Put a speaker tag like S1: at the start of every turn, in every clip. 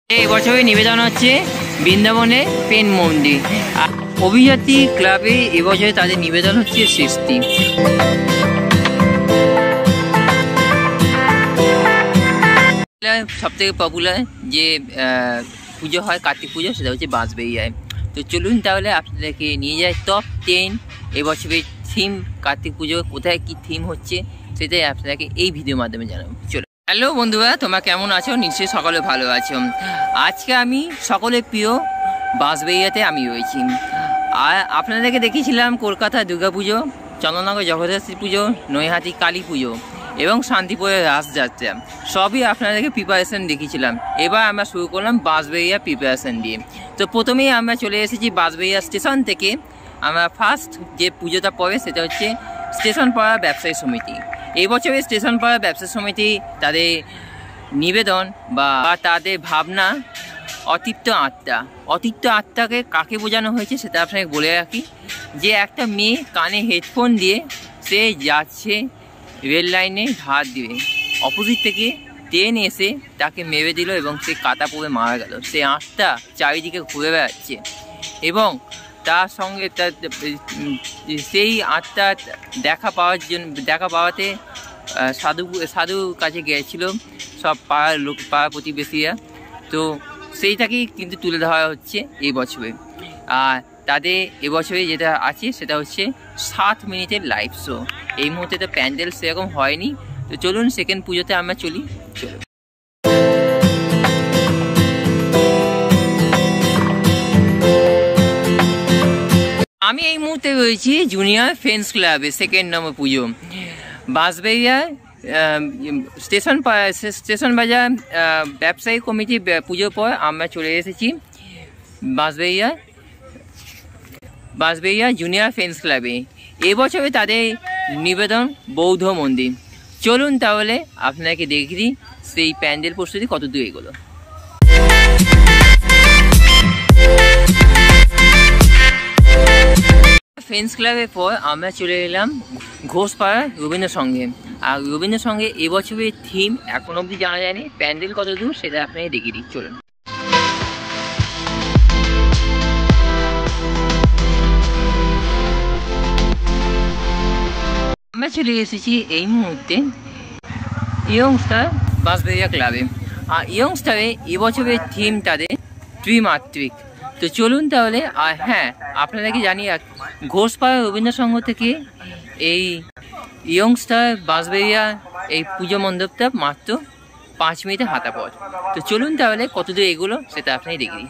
S1: এই বছরে নিবেদন হচ্ছে বৃন্দাবনে পেন মন্দির। অভিজাতি ক্লাবে এবছরে তাদের নিবেদন হচ্ছে সৃষ্টি। সব থেকে পপুলার যে পুজো হয় কার্তিক পুজো, সেটা হচ্ছে বাঁশবেড়িয়ায়। তো চলুন তাহলে আপনাদেরকে নিয়ে যায় টপ 10 এবছরের থিম কার্তিক পুজো, কোথায় কি থিম হচ্ছে সেটাই আপনাদেরকে এই ভিডিওর মাধ্যমে জানাবো। চলো। হ্যালো বন্ধুরা, তোমরা কেমন আছো? নিশ্চয়ই সকলে ভালো আছো। আজকে আমি সকলের প্রিয় বাঁশবেড়িয়াতে আমি রয়েছি। আর আপনাদেরকে দেখিয়েছিলাম কলকাতা দুর্গাপুজো, চন্দননগর জগদ্ধাত্রী পুজো, নৈহাটি কালী পুজো এবং শান্তিপুরের রাসযাত্রা, সবই আপনাদেরকে প্রিপারেশান দেখিয়েছিলাম। এবার আমরা শুরু করলাম বাঁশবেড়িয়া প্রিপারেশান দিয়ে। তো প্রথমেই আমরা চলে এসেছি বাঁশবেড়িয়া স্টেশন থেকে। আমরা ফার্স্ট যে পুজোটা পড়ে সেটা হচ্ছে স্টেশন পাড়া ব্যবসায়ী সমিতি। এই বছরের স্টেশন পাড়া ব্যবসায়ী সমিতি তাদের নিবেদন বা তাদের ভাবনা অতৃপ্ত আত্মা। অতৃপ্ত আত্মাকে কাকে বোঝানো হয়েছে সেটা আপনাকে বলে রাখি, যে একটা মেয়ে কানে হেডফোন দিয়ে সে যাচ্ছে রেল লাইনে ধার দিয়ে, অপোজিট থেকে ট্রেন এসে তাকে মেরে দিল এবং সে কাটা পড়ে মারা গেল। সে আত্মা চারিদিকে ঘুরে বেড়াচ্ছে এবং তার সঙ্গে সেই আত্মা দেখা পাওয়াতে সাধুর কাছে গিয়েছিল সব পাড়া প্রতিবেশীরা। তো সেইটাকেই কিন্তু তুলে ধরা হচ্ছে এই বছরে। আর তাদের এবছরে যেটা আছে সেটা হচ্ছে 7 মিনিটের লাইভ শো। এই মুহূর্তে তো প্যান্ডেল সেরকম হয়নি। তো চলুন সেকেন্ড পুজোতে আমরা চলি। চলো। আমি এই মুহূর্তে রয়েছি জুনিয়র ফ্রেন্ডস ক্লাবে, সেকেন্ড নম্বর পুজো বাঁশবেড়িয়া স্টেশন বাজার ব্যবসায়ী কমিটি পুজোর পর আমরা চলে এসেছি বাঁশবেড়িয়া জুনিয়র ফ্রেন্ডস ক্লাবে। এবছরে তাদের নিবেদন বৌদ্ধ মন্দির। চলুন তাহলে আপনাকে দেখিয়ে দিই সেই প্যান্ডেল প্রস্তুতি কত দূর এগোলো। ফ্রেন্ডস ক্লাবের পর আমরা চলে এলাম ঘোষপাড়া রবীন্দ্রসংঘে। আর রবীন্দ্রসংঘে এবছরের থিম এখন অবধি জানা যায়নি, প্যান্ডেল কত দূর সেটা আপনাকে দেখিয়ে দিই। চলুন। আমরা চলে এসেছি এই মুহূর্তে ইয়ংস্টার বাঁশবেড়িয়া ক্লাবে। আর ইয়ংস্টারে এবছরের থিম তাদের ত্রিমাত্রিক। তো চলুন তাহলে। আর হ্যাঁ, আপনাদেরকে জানিয়ে ঘোষপাড়া রবীন্দ্রসংঘ থেকে এই ইয়ংস্টার বাঁশবেড়িয়া এই পুজো মণ্ডপটা মাত্র 5 মিনিটে হাঁটা পথ। তো চলুন তাহলে কতদূর এগুলো সেটা আপনাকে দেখিয়ে দিই।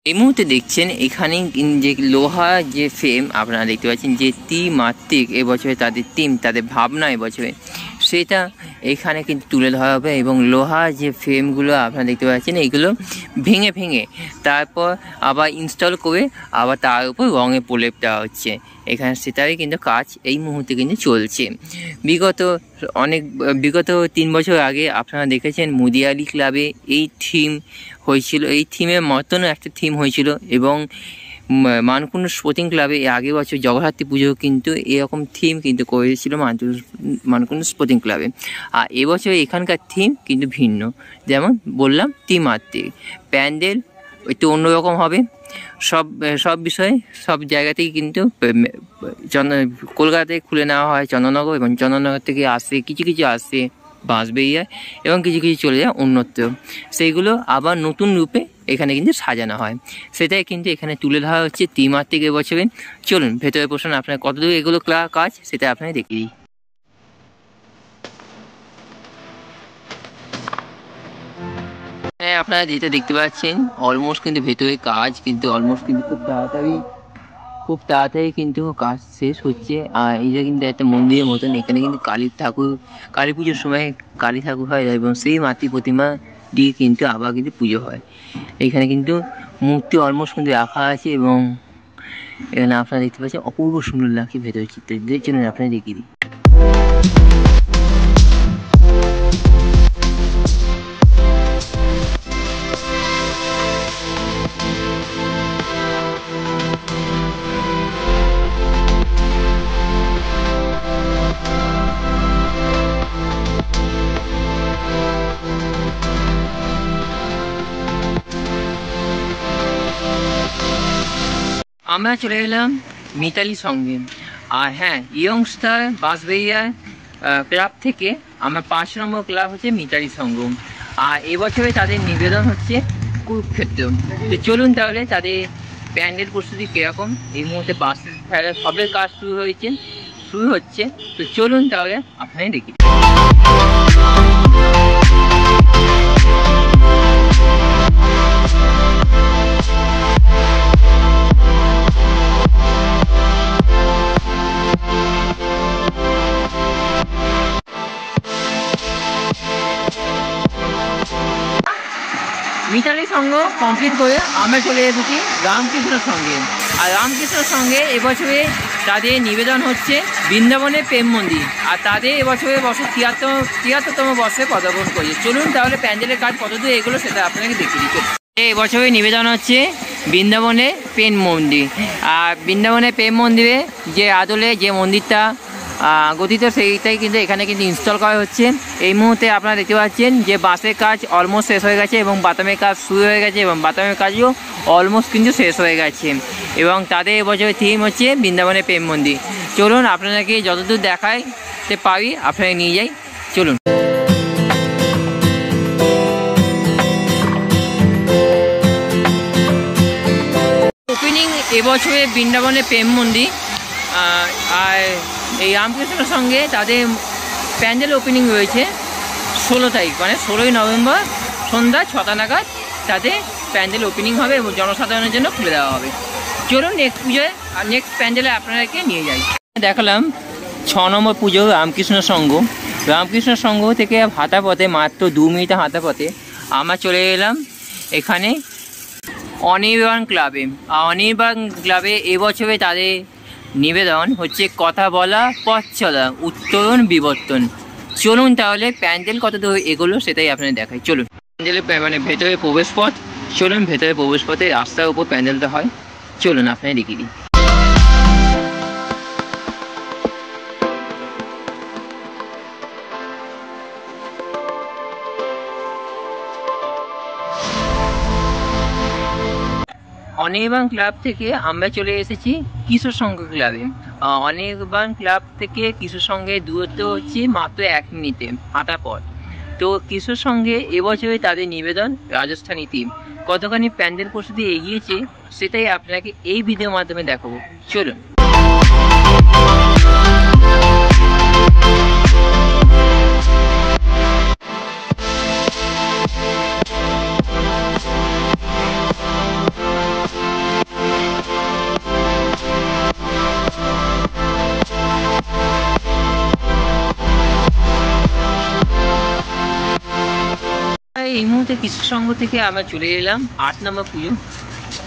S1: এই মুহূর্তে দেখছেন এখানে যে লোহা যে ফ্রেম আপনারা দেখতে পাচ্ছেন, যে ত্রিমাত্রিক এবছরে তাদের থিম, তাদের ভাবনা এবছরে, সেটা এখানে কিন্তু তুলে ধরা হবে। এবং লোহা যে ফ্রেমগুলো আপনারা দেখতে পাচ্ছেন এইগুলো ভেঙে তারপর আবার ইনস্টল করে আবার তার উপর রঙে প্রলেপ দেওয়া হচ্ছে। এখানে সেটারই কিন্তু কাজ এই মুহূর্তে কিন্তু চলছে। বিগত 3 বছর আগে আপনারা দেখেছেন মুদিয়ালি ক্লাবে এই থিম হয়েছিল, এই থিমের মতন একটা থিম হয়েছিল। এবং মানকুণ্ড স্পোর্টিং ক্লাবে আগের বছর জগদ্ধাত্রী পুজো কিন্তু এরকম থিম কিন্তু করেছিল মানকুণ্ড স্পোর্টিং ক্লাবে। আর এবছর এখানকার থিম কিন্তু ভিন্ন, যেমন বললাম ত্রিমাত্রিক। প্যান্ডেল একটু অন্যরকম হবে। সব বিষয়ে সব জায়গাতেই কিন্তু কলকাতায় খুলে নেওয়া হয় চন্দননগর, এবং চন্দননগর থেকে আসে কিছু আসে বাঁশবেড়িয়ায়, এবং কিছু চলে যায় অন্যত্র। সেইগুলো আবার নতুন রূপে এখানে কিন্তু সাজানো হয়। সেটাই কিন্তু এখানে তুলে ধরা হচ্ছে ত্রিমাত্রিক এবছরে। চলুন ভেতরে প্রশ্ন আপনার কতদূর এগুলো কাজ সেটা আপনাকে দেখিয়ে দিই। হ্যাঁ, আপনারা যেটা দেখতে পাচ্ছেন অলমোস্ট কিন্তু ভেতরে কাজ কিন্তু অলমোস্ট কিন্তু খুব তাড়াতাড়ি কিন্তু কাজ শেষ হচ্ছে। আর এটা কিন্তু একটা মন্দিরের মতন। এখানে কিন্তু কালী পুজোর সময় কালী ঠাকুর হয় এবং সেই মাতৃ প্রতিমা দিয়ে কিন্তু আবার কিন্তু পুজো হয়। এখানে কিন্তু মূর্তি অলমোস্ট কিন্তু রাখা আছে এবং এখানে আপনারা দেখতে পাচ্ছেন অপূর্ব সুন্দর লাগছে ভেতরের চিত্র। দেখছেন আপনারা দেখিয়ে দিই। আমরা চলে এলাম মিতালি সঙ্গে। আর হ্যাঁ, ইয়ংস্টার বাঁশবেড়িয়া ক্লাব থেকে আমার 5 নম্বর ক্লাব হচ্ছে মিতালি সংঘ। আর এবছরে তাদের নিবেদন হচ্ছে কুরুক্ষেত্র। তো চলুন তাহলে তাদের প্যান্ডেল প্রস্তুতি কীরকম। এই মুহূর্তে বাস ফেরার সবে কাজ শুরু হচ্ছে। তো চলুন তাহলে আপনারা দেখি। মিতালি সংঘ কমপ্লিট করে আমরা চলে এসেছি রামকৃষ্ণ সঙ্গে। আর রামকৃষ্ণ সঙ্গে এবছরে তাদের নিবেদন হচ্ছে বৃন্দাবনের প্রেম মন্দির। আর তাদের এবছরে বছর 73তম বর্ষে পদার্পণ করেছে। চলুন তাহলে প্যান্ডেলের কাজ কতদূর এগুলো সেটা আপনাকে দেখিয়ে দিচ্ছি। এবছরে নিবেদন হচ্ছে বৃন্দাবনের প্রেম মন্দির। আর বৃন্দাবনের প্রেম মন্দিরে যে আদলে যে মন্দিরটা গঠিত সেইটাই কিন্তু এখানে কিন্তু ইনস্টল করা হচ্ছে। এই মুহূর্তে আপনারা দেখতে পাচ্ছেন যে বাঁশের কাজ অলমোস্ট শেষ হয়ে গেছে এবং বাতামের কাজ শুরু হয়ে গেছে এবং বাতামের কাজও অলমোস্ট কিন্তু শেষ হয়ে গেছে। এবং তাদের এবছরের থিম হচ্ছে বৃন্দাবনের প্রেম মন্দির। চলুন আপনাদেরকে যতদূর দেখাইতে পারি আপনারা নিয়ে যাই, চলুন। ওপেনিং এবছরে বৃন্দাবনের প্রেম মন্দির। আর এই রামকৃষ্ণ সঙ্গে তাদের প্যান্ডেল ওপেনিং রয়েছে 16 তারিখ, মানে 16ই নভেম্বর সন্ধ্যা 6টা নাগাদ তাদের প্যান্ডেল ওপেনিং হবে এবং জনসাধারণের জন্য খুলে দেওয়া হবে। চলুন নেক্সট পুজোয় আর নেক্সট প্যান্ডেলে আপনাদেরকে নিয়ে যাই। দেখালাম 6 নম্বর পুজো রামকৃষ্ণ সংঘ। রামকৃষ্ণ সংঘ থেকে হাঁটা পথে মাত্র 2 মিনিটের হাঁটা পথে আমরা চলে এলাম এখানে অনির্বাণ ক্লাবে। আর অনির্বাণ ক্লাবে এবছরে তাদের নিবেদন হচ্ছে কথা বলা পথ চলা উত্তরণ বিবর্তন। চলুন তাহলে প্যান্ডেল কত দূর এগুলো সেটাই আপনাদের দেখাই। চলুন প্যান্ডেলের মানে ভেতরে প্রবেশ পথ। চলুন ভেতরে প্রবেশ পথে রাস্তার উপর প্যান্ডেলটা হয়। চলুন আপনাদের দেখিয়ে দিই। অনির্বাণ ক্লাব থেকে আমরা চলে এসেছি কিশোর সংঘ ক্লাবে। অনির্বাণ ক্লাব থেকে কিশোর সংঘের দূরত্ব হচ্ছে মাত্র 1 মিনিটে হাঁটা পথ। তো কিশোর সংঘে এবছরে তাদের নিবেদন রাজস্থানী থিম। কতখানি প্যান্ডেল প্রস্তুতি এগিয়েছে সেটাই আপনাকে এই ভিডিওর মাধ্যমে দেখাবো। চলুন। এই মুহূর্তে কিশোর সংঘ থেকে আমরা চলে এলাম 8 নম্বর পুজো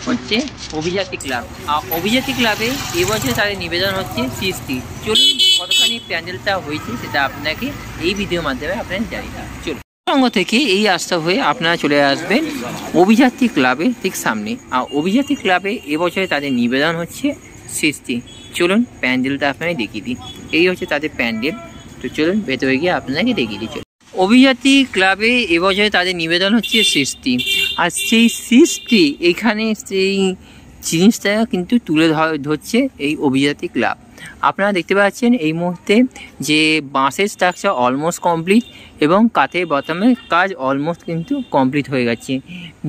S1: হচ্ছে অভিজাতি ক্লাব। আর অভিজাতি ক্লাবে এবছর তাদের নিবেদন হচ্ছে সৃষ্টি। চলুন কতখানি প্যান্ডেলটা হয়েছে সেটা আপনাকে এই ভিডিওর মাধ্যমে আপনারা জানিয়ে দেন। চলুন সংঘ থেকে এই রাস্তা হয়ে আপনারা চলে আসবেন অভিজাতি ক্লাবে ঠিক সামনে। আর অভিজাতি ক্লাবে এবছরে তাদের নিবেদন হচ্ছে সৃষ্টি। চলুন প্যান্ডেলটা আপনাকে দেখিয়ে দিই। এই হচ্ছে তাদের প্যান্ডেল। তো চলুন ভেতরে গিয়ে আপনাকে দেখিয়ে দিই। অভিজাতি ক্লাবে এবছরে তাদের নিবেদন হচ্ছে সৃষ্টি। আর সেই সৃষ্টি এখানে সেই জিনিসটা কিন্তু তুলে ধরছে এই অভিজাতি ক্লাব। আপনারা দেখতে পাচ্ছেন এই মুহূর্তে যে বাঁশের স্ট্রাকচার অলমোস্ট কমপ্লিট এবং কাঠের বাতামের কাজ অলমোস্ট কিন্তু কমপ্লিট হয়ে গেছে।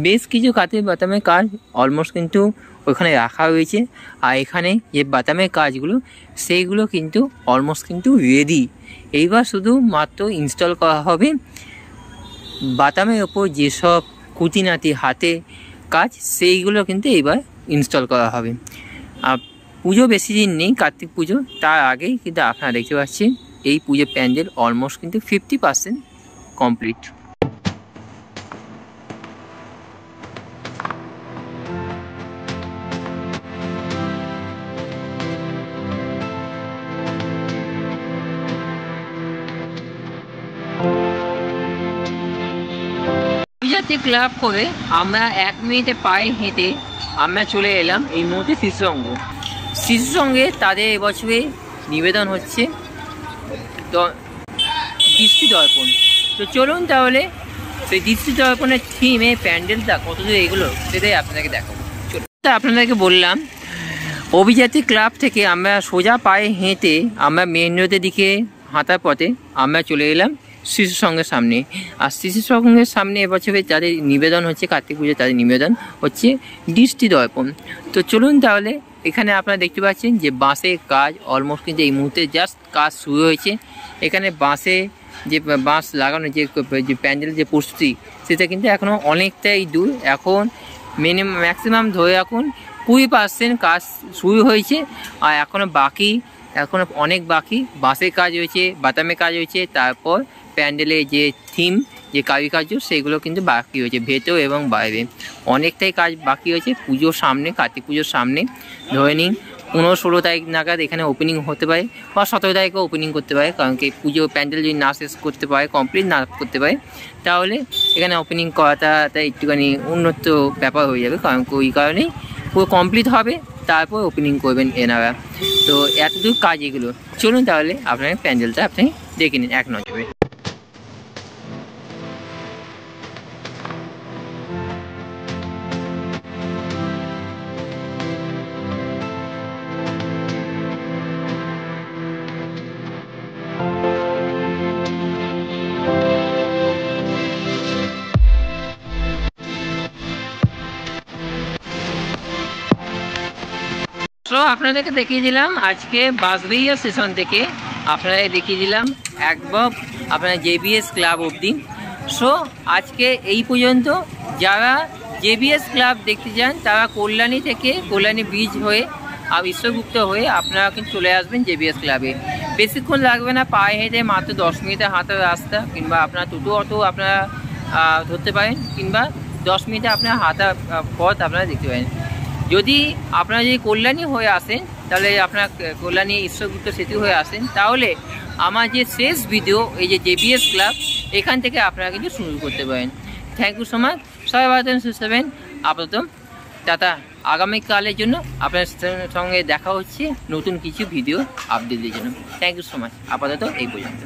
S1: বেশ কিছু কাঠের বাতামের কাজ অলমোস্ট কিন্তু ওখানে রাখা হয়েছে। আর এখানে যে বাতামের কাজগুলো সেইগুলো কিন্তু অলমোস্ট কিন্তু রেডি। এইবার শুধু মাত্র ইনস্টল করা হবে বাতামের ওপর যেসব খুঁটিনাটি হাতে কাজ সেইগুলো কিন্তু এবার ইনস্টল করা হবে। আর পুজো বেশি দিন নেই, কার্তিক পুজো, তার আগেই কিন্তু আপনারা দেখতে পাচ্ছেন এই পুজোর প্যান্ডেল অলমোস্ট কিন্তু 50% কমপ্লিট। অভিজাতি ক্লাব করে আমরা 1 মিনিটে পায়ে হেঁটে আমরা চলে এলাম এই মুহূর্তে শিশু সংঘ। শিশু সংঘে তাদের এবছরে নিবেদন হচ্ছে দৃষ্টি দর্পণ। তো চলুন তাহলে সেই দৃষ্টি দর্পণের থিমে প্যান্ডেলটা কতদূর এগুলো সেটাই আপনাদেরকে দেখাবো। চলুন আপনাদেরকে বললাম অভিজাতি ক্লাব থেকে আমরা সোজা পায়ে হেঁটে আমরা মেন রোডের দিকে হাঁটার পথে আমরা চলে এলাম শিশু সংঘের সামনে। আর শিশু সংঘের সামনে এবছরে যাদের নিবেদন হচ্ছে কার্তিক পুজো, তাদের নিবেদন হচ্ছে দৃষ্টি দর্পণ। তো চলুন তাহলে, এখানে আপনারা দেখতে পাচ্ছেন যে বাঁশের কাজ অলমোস্ট কিন্তু এই মুহূর্তে জাস্ট কাজ শুরু হয়েছে। এখানে বাঁশে যে বাঁশ লাগানো যে প্যান্ডেল যে প্রস্তুতি, সেটা কিন্তু এখনও অনেকটাই দূর। এখন ম্যাক্সিমাম ধরে এখন 20% কাজ শুরু হয়েছে, আর এখনও অনেক বাকি। বাঁশের কাজ হয়েছে, বাতামের কাজ হয়েছে, তারপর প্যান্ডেলের যে থিম, যে কারুকার্য, সেগুলো কিন্তু বাকি হয়েছে ভেতর এবং বাইরে। অনেকটাই কাজ বাকি হয়েছে। পুজোর সামনে, কার্তিক পুজোর সামনে ধরে নিন 15-16 তারিখ নাগাদ এখানে ওপেনিং হতে পারে, বা 17 তারিখেও ওপেনিং করতে পারে। কারণ কি পুজো প্যান্ডেল যদি না শেষ করতে পারে, কমপ্লিট না করতে পারে, তাহলে এখানে ওপেনিং করাটা একটুখানি উন্নত ব্যাপার হয়ে যাবে। কারণ ওই কারণেই পুরো কমপ্লিট হবে, তারপর ওপেনিং করবেন এনারা। তো এতদূর কাজ এগুলো। চলুন তাহলে আপনার প্যান্ডেলটা আপনি দেখে নিন এক নজরে। তো আপনাদেরকে দেখিয়ে দিলাম আজকে বাঁশবেড়িয়া স্টেশন থেকে, আপনাদের দেখিয়ে দিলাম একবার আপনার জেবিএস ক্লাব অবধি। সো আজকে এই পর্যন্ত। যারা জেবিএস ক্লাব দেখতে যান তারা কল্যাণী থেকে, কল্যাণী ব্রিজ হয়ে আর ঈশ্বরগুপ্ত হয়ে আপনারা কিন্তু চলে আসবেন জেবিএস ক্লাবে। বেশিক্ষণ লাগবে না, পায়ে হেঁটে মাত্র 10 মিনিটের হাঁটার রাস্তা, কিংবা আপনার টোটো অটো আপনারা ধরতে পারেন, কিংবা 10 মিনিটে আপনার হাঁটার পথ আপনারা দেখতে পারেন। যদি আপনারা যদি কল্যাণী হয়ে আসেন, তাহলে আপনার কল্যাণী ঈশ্বরগুপ্ত সেতু হয়ে আসেন, তাহলে আমার যে শেষ ভিডিও, এই যে জেবিএস ক্লাব, এখান থেকে আপনারা কিন্তু শুরু করতে পারেন। Thank you so much. সবাই ভালো থাকবেন, সুস্থ থাকবেন। আপাতত টাটা। আগামীকালের জন্য আপনার সঙ্গে দেখা হচ্ছে নতুন কিছু ভিডিও আপডেটের জন্য। Thank you so much. আপাতত এই পর্যন্ত।